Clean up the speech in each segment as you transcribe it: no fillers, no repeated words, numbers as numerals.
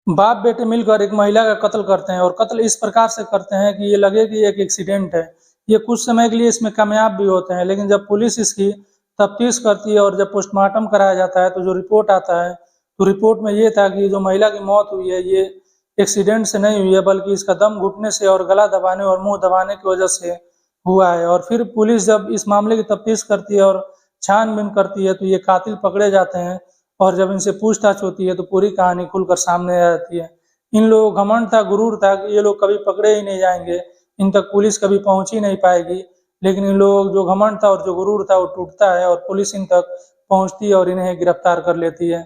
बाप बेटे मिलकर एक महिला का कत्ल करते हैं और कत्ल इस प्रकार से करते हैं कि ये लगे कि एक एक्सीडेंट है। ये कुछ समय के लिए इसमें कामयाब भी होते हैं, लेकिन जब पुलिस इसकी तफ्तीश करती है और जब पोस्टमार्टम कराया जाता है तो जो रिपोर्ट आता है, तो रिपोर्ट में ये था कि जो महिला की मौत हुई है ये एक्सीडेंट से नहीं हुई है, बल्कि इसका दम घुटने से और गला दबाने और मुँह दबाने की वजह से हुआ है। और फिर पुलिस जब इस मामले की तफ्तीश करती है और छानबीन करती है तो ये कातिल पकड़े जाते हैं और जब इनसे पूछताछ होती है तो पूरी कहानी खुलकर सामने आ जाती है। इन लोगों को घमंड था, गुरूर था कि ये लोग कभी पकड़े ही नहीं जाएंगे, इन तक पुलिस कभी पहुंच ही नहीं पाएगी। लेकिन इन लोगों को जो घमंड था और जो गुरूर था वो टूटता है और पुलिस इन तक पहुंचती है और इन्हें गिरफ्तार कर लेती है।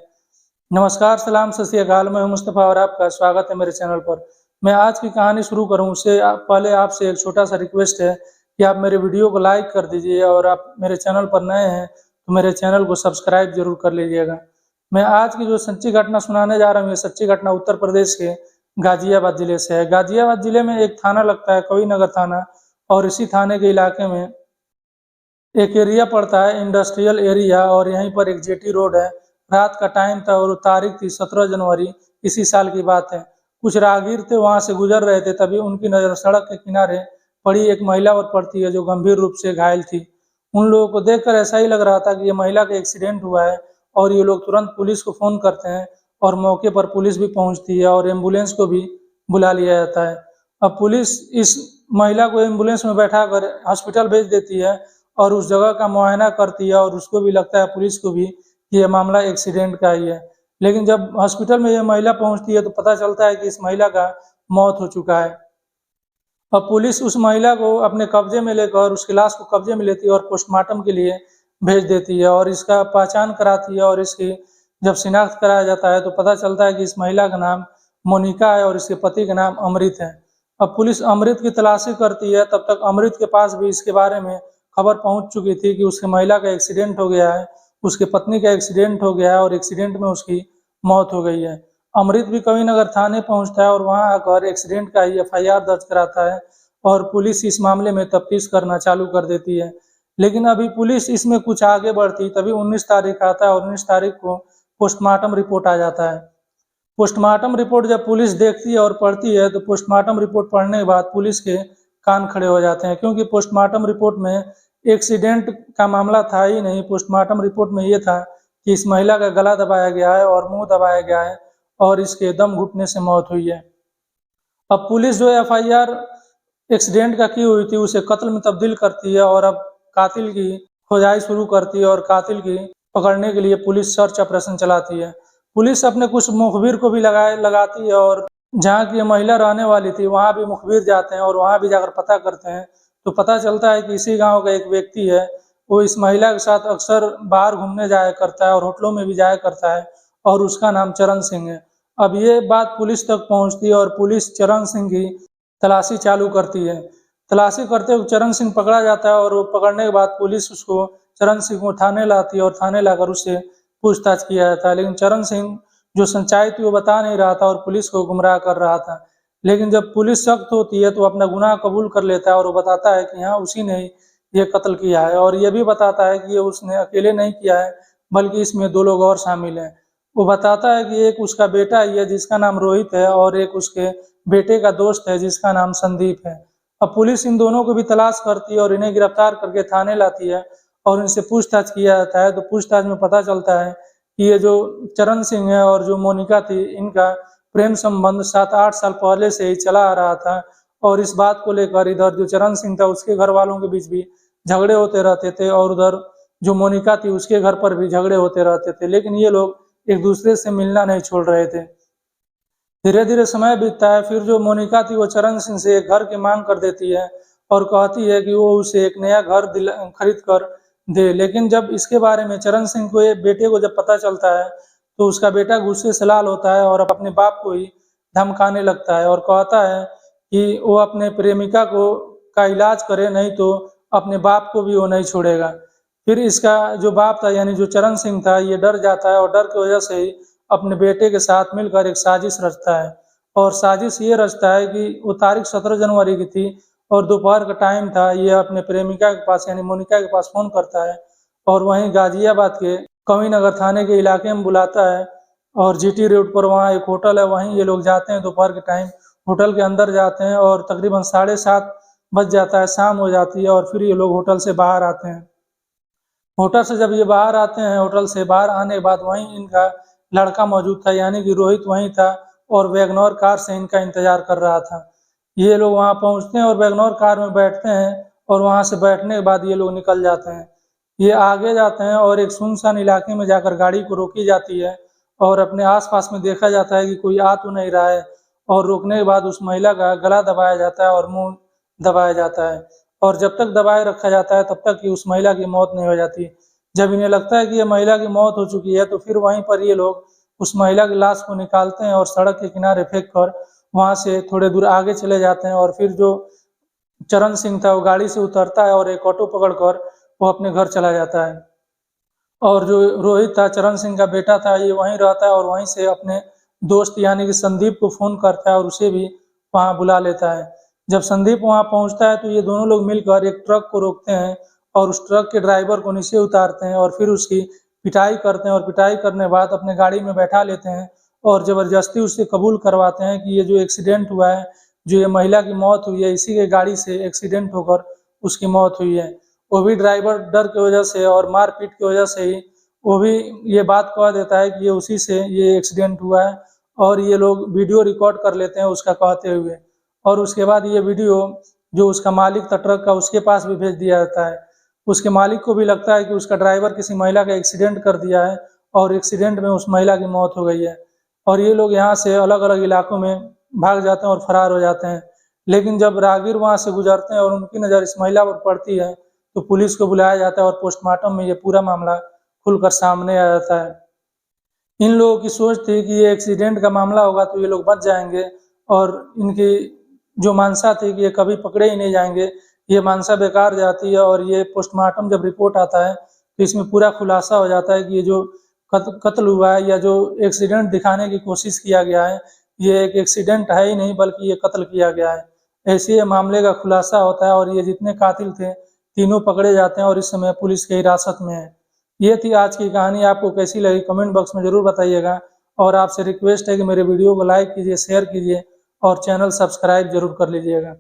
नमस्कार, सलाम, सत श्री अकाल। मैं हूं मुस्तफ़ा और आपका स्वागत है मेरे चैनल पर। मैं आज की कहानी शुरू करूं उससे पहले आपसे एक छोटा सा रिक्वेस्ट है कि आप मेरे वीडियो को लाइक कर दीजिए और आप मेरे चैनल पर नए हैं तो मेरे चैनल को सब्सक्राइब जरूर कर लीजिएगा। मैं आज की जो सच्ची घटना सुनाने जा रहा हूँ, ये सच्ची घटना उत्तर प्रदेश के गाजियाबाद जिले से है। गाजियाबाद जिले में एक थाना लगता है, कविनगर थाना, और इसी थाने के इलाके में एक एरिया पड़ता है, इंडस्ट्रियल एरिया, और यहीं पर एक जेटी रोड है। रात का टाइम था और तारीख थी 17 जनवरी इसी साल की बात है। कुछ राहगीर थे, वहां से गुजर रहे थे, तभी उनकी नजर सड़क के किनारे पड़ी एक महिला पर पड़ती है जो गंभीर रूप से घायल थी। उन लोगों को देखकर ऐसा ही लग रहा था कि ये महिला का एक्सीडेंट हुआ है और ये लोग तुरंत पुलिस को फोन करते हैं और मौके पर पुलिस भी पहुंचती है और एम्बुलेंस को भी बुला लिया जाता है। अब पुलिस इस महिला को एम्बुलेंस में बैठाकर हॉस्पिटल भेज देती है और उस जगह का मुआयना करती है और उसको भी लगता है, पुलिस को भी, कि यह मामला एक्सीडेंट का ही है। लेकिन जब हॉस्पिटल में यह महिला पहुंचती है तो पता चलता है कि इस महिला का मौत हो चुका है। अब पुलिस उस महिला को अपने कब्जे में लेकर उसकी लाश को कब्जे में लेती है और पोस्टमार्टम के लिए भेज देती है और इसका पहचान कराती है और इसकी जब शिनाख्त कराया जाता है तो पता चलता है कि इस महिला का नाम मोनिका है और इसके पति का नाम अमृत है। अब पुलिस अमृत की तलाशी करती है, तब तक अमृत के पास भी इसके बारे में खबर पहुंच चुकी थी कि उसके महिला का एक्सीडेंट हो गया है, उसके पत्नी का एक्सीडेंट हो गया है और एक्सीडेंट में उसकी मौत हो गई है। अमृत भी कविनगर थाने पहुंचता है और वहां आकर एक्सीडेंट का ही एफआईआर दर्ज कराता है और पुलिस इस मामले में तफ्तीश करना चालू कर देती है। लेकिन अभी पुलिस इसमें कुछ आगे बढ़ती तभी 19 तारीख आता है और 19 तारीख को पोस्टमार्टम रिपोर्ट आ जाता है। पोस्टमार्टम रिपोर्ट जब पुलिस देखती है और पढ़ती है तो पोस्टमार्टम रिपोर्ट पढ़ने के बाद पुलिस के कान खड़े हो जाते हैं, क्योंकि पोस्टमार्टम रिपोर्ट में एक्सीडेंट का मामला था ही नहीं। पोस्टमार्टम रिपोर्ट में ये था कि इस महिला का गला दबाया गया है और मुंह दबाया गया है और इसके दम घुटने से मौत हुई है। अब पुलिस जो एफआईआर एक्सीडेंट का की हुई थी उसे कत्ल में तब्दील करती है और अब कातिल की खोजाई शुरू करती है और कातिल की पकड़ने के लिए पुलिस सर्च ऑपरेशन चलाती है। पुलिस अपने कुछ मुखबिर को भी लगाती है और जहाँ की महिला रहने वाली थी वहां भी मुखबिर जाते हैं और वहां भी जाकर पता करते हैं तो पता चलता है कि इसी गांव का एक व्यक्ति है, वो इस महिला के साथ अक्सर बाहर घूमने जाया करता है और होटलों में भी जाया करता है और उसका नाम चरण सिंह है। अब ये बात पुलिस तक पहुंचती है और पुलिस चरण सिंह की तलाशी चालू करती है। तलाशी करते हुए चरण सिंह पकड़ा जाता है और वो पकड़ने के बाद पुलिस उसको, चरण सिंह को थाने लाती है और थाने लाकर उससे पूछताछ किया जाता है। लेकिन चरण सिंह जो सच्चाई थी वो बता नहीं रहा था और पुलिस को गुमराह कर रहा था। लेकिन जब पुलिस सख्त होती है तो अपना गुनाह कबूल कर लेता है और वो बताता है कि हाँ, उसी ने ये कत्ल किया है और ये भी बताता है कि ये उसने अकेले नहीं किया है बल्कि इसमें 2 लोग और शामिल हैं। वो बताता है कि एक उसका बेटा ही है जिसका नाम रोहित है और एक उसके बेटे का दोस्त है जिसका नाम संदीप है। अब पुलिस इन दोनों को भी तलाश करती है और इन्हें गिरफ्तार करके थाने लाती है और इनसे पूछताछ किया जाता है तो पूछताछ में पता चलता है कि ये जो चरण सिंह है और जो मोनिका थी, इनका प्रेम संबंध 7-8 साल पहले से ही चला आ रहा था और इस बात को लेकर इधर जो चरण सिंह था उसके घर वालों के बीच भी झगड़े होते रहते थे और उधर जो मोनिका थी उसके घर पर भी झगड़े होते रहते थे, लेकिन ये लोग एक दूसरे से मिलना नहीं छोड़ रहे थे। धीरे धीरे समय बीतता है, फिर जो मोनिका थी वो चरण सिंह से एक घर की मांग कर देती है और कहती है कि वो उसे एक नया घर खरीद कर दे। लेकिन जब इसके बारे में चरण सिंह को, ये बेटे को जब पता चलता है तो उसका बेटा गुस्से से लाल होता है और अपने बाप को ही धमकाने लगता है और कहता है कि वो अपने प्रेमिका को का इलाज करे, नहीं तो अपने बाप को भी वो नहीं छोड़ेगा। फिर इसका जो बाप था यानी जो चरण सिंह था ये डर जाता है और डर की वजह से ही अपने बेटे के साथ मिलकर एक साजिश रचता है और साजिश ये रचता है कि वो तारीख 17 जनवरी की थी और दोपहर का टाइम था। ये अपने प्रेमिका के पास यानी मोनिका के पास फोन करता है और वहीं गाजियाबाद के कविनगर थाने के इलाके में बुलाता है और जीटी रोड पर वहाँ एक होटल है, वहीं ये लोग जाते हैं दोपहर के टाइम। होटल के अंदर जाते हैं और तकरीबन 7:30 बज जाता है, शाम हो जाती है और फिर ये लोग होटल से बाहर आते हैं। होटल से जब ये बाहर आते हैं, होटल से बाहर आने के बाद वहीं इनका लड़का मौजूद था, यानी कि रोहित वहीं था और वैगनर कार से इनका इंतजार कर रहा था। ये लोग वहाँ पहुँचते हैं और वैगनर कार में बैठते हैं और वहाँ से बैठने के बाद ये लोग निकल जाते हैं। ये आगे जाते हैं और एक सुनसान इलाके में जाकर गाड़ी को रोकी जाती है और अपने आस-पास में देखा जाता है कि कोई आ तो नहीं रहा है, और रोकने के बाद उस महिला का गला दबाया जाता है और मुँह दबाया जाता है, और जब तक दबाए रखा जाता है तब तक कि उस महिला की मौत नहीं हो जाती। जब इन्हें लगता है कि ये महिला की मौत हो चुकी है, तो फिर वहीं पर ये लोग उस महिला की लाश को निकालते हैं और सड़क के किनारे फेंक कर वहाँ से थोड़े दूर आगे चले जाते हैं, और फिर जो चरण सिंह था वो गाड़ी से उतरता है और एक ऑटो पकड़कर वो अपने घर चला जाता है। और जो रोहित था, चरण सिंह का बेटा था, ये वहीं रहता है और वहीं से अपने दोस्त यानी कि संदीप को फ़ोन करता है और उसे भी वहाँ बुला लेता है। जब संदीप वहाँ पहुँचता है तो ये दोनों लोग मिलकर एक ट्रक को रोकते हैं और उस ट्रक के ड्राइवर को नीचे उतारते हैं और फिर उसकी पिटाई करते हैं, और पिटाई करने के बाद अपने गाड़ी में बैठा लेते हैं और ज़बरदस्ती उससे कबूल करवाते हैं कि ये जो एक्सीडेंट हुआ है, जो ये महिला की मौत हुई है, इसी के गाड़ी से एक्सीडेंट होकर उसकी मौत हुई है। वो भी ड्राइवर डर की वजह से और मारपीट की वजह से ही वो भी ये बात कह देता है कि ये उसी से ये एक्सीडेंट हुआ है, और ये लोग वीडियो रिकॉर्ड कर लेते हैं उसका कहते हुए, और उसके बाद ये वीडियो जो उसका मालिक था ट्रक का, उसके पास भी भेज दिया जाता है। उसके मालिक को भी लगता है कि उसका ड्राइवर किसी महिला का एक्सीडेंट कर दिया है और एक्सीडेंट में उस महिला की मौत हो गई है, और ये लोग यहाँ से अलग-अलग इलाकों में भाग जाते हैं और फरार हो जाते हैं। लेकिन जब राहगीर वहाँ से गुजरते हैं और उनकी नज़र इस महिला पर पड़ती है, तो पुलिस को बुलाया जाता है और पोस्टमार्टम में ये पूरा मामला खुलकर सामने आ जाता है। इन लोगों की सोच थी कि ये एक्सीडेंट का मामला होगा तो ये लोग बच जाएँगे, और इनकी जो मानसा थी कि ये कभी पकड़े ही नहीं जाएँगे, ये मानसा बेकार जाती है, और ये पोस्टमार्टम जब रिपोर्ट आता है, तो इसमें पूरा खुलासा हो जाता है कि ये जो कत्ल हुआ है या जो एक्सीडेंट दिखाने की कोशिश किया गया है, ये एक एक्सीडेंट है ही नहीं बल्कि ये कत्ल किया गया है। ऐसे ये मामले का खुलासा होता है और ये जितने कातिल थे, तीनों पकड़े जाते हैं और इस समय पुलिस की हिरासत में हैं। ये थी आज की कहानी, आपको कैसी लगी कमेंट बॉक्स में ज़रूर बताइएगा, और आपसे रिक्वेस्ट है कि मेरे वीडियो को लाइक कीजिए, शेयर कीजिए और चैनल सब्सक्राइब ज़रूर कर लीजिएगा।